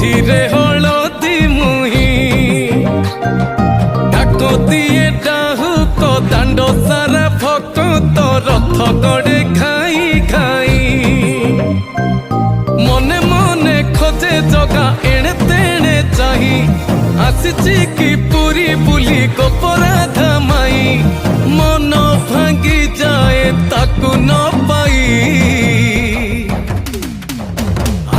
ମଝିରେ ହଳଦୀ ମୁହିଁ ଡାକତିଏ ଡାହୁକ ଦାଣ୍ଡ ସାରା ଭକ୍ତ ରଥ ଗଡ଼େ ଖାଇ ଖାଇ ମନେ ମନେ ଖୋଜେ ଜଗା ଏଣେ ତେଣେ ଚାହିଁ ଆସିଛି କି ପୁରୀ ବୁଲି ଗୋପରାଧା ମାଇ ମନ ଭାଙ୍ଗି ଯାଏ ତାକୁ ନ ପାଇ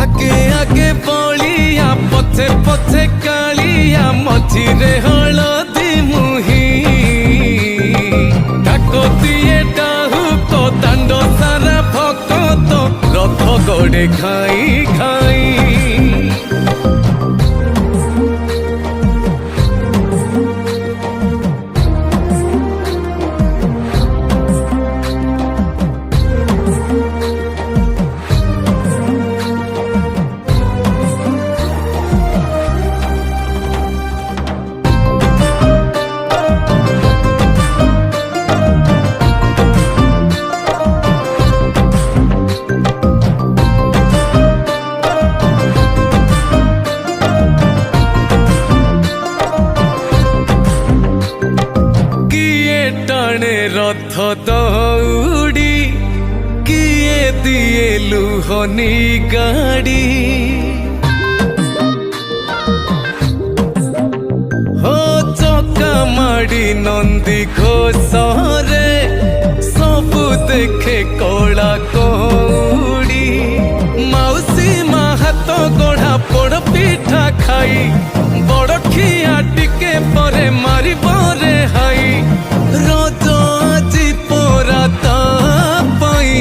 ଆଗେ ଆଗେ ବଳିଆ ପଛେ ପଛେ କାଳିଆ ମଝିରେ ହଳଦୀ ମୁହିଁ ଡାକତିଏ ଡାହୁକ ଦାଣ୍ଡ ସାରା ଭକ୍ତ ରଥ ଗଡ଼େ ଖାଇ ଖାଇ ରଥ ଦଉଡ଼ି କିଏ ଦିଏ ଲୁହନି ଗାଡ଼ି ହୋ ଚକା ମାଡ଼ି ନନ୍ଦୀ ଘୋଷରେ ସବୁ ଦେଖେ କଳା କଉଡ଼ି ମାଉସୀ ମା ହାତ ଗଢ଼ା ପୋଡ଼ ପିଠା ଖାଇ ବଡ଼ ଖିଆ ଟିକେ ପରେ ମାରିବରେ ହାଇ ରଜ ଆଜି ପରା ତା ପାଇଁ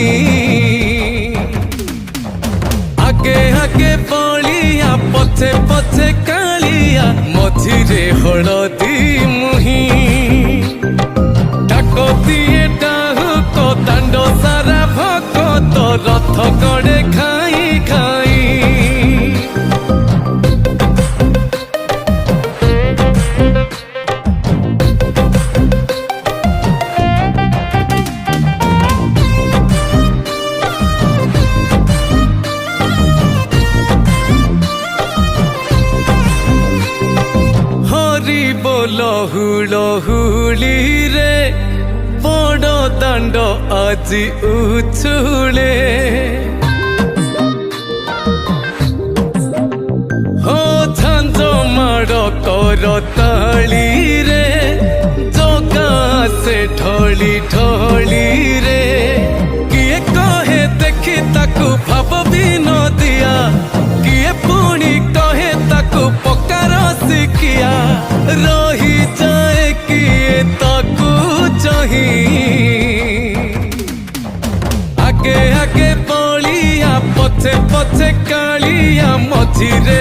ଆଗେ ଆଗେ ବଳିଆ ପଛେ ପଛେ କାଳିଆ ମଝିରେ ହଳଦୀ ମୁହିଁ ଡାକତିଏ ଡାହୁକ ଦାଣ୍ଡ ସାରା ଭକ୍ତ ରଥ ଗଡ଼େ ଖାଇ ଖାଇ ଲହୁଳ ହୁଳି ରେ ବଡ଼ ଦାଣ୍ଡ ଆଜି ଉଛୁଳେ ହୋ ଝାଞ୍ଜ ମାଡ଼ କର ତାଳିରେ ଜଗା ସେ ଢଳି ଢଳିରେ କିଏ କହେ ଦେଖି ତାକୁ ଭାବ ବିନୋଦିଆ କିଏ ପୁଣି କହେ ତାକୁ ପକାର ଶିଖିଆ ରହିଯାଏ କିଏ ତାକୁ ଚାହିଁ ଆଗେ ଆଗେ ବଳିଆ ପଛେ ପଛେ କାଳିଆ ମଝିରେ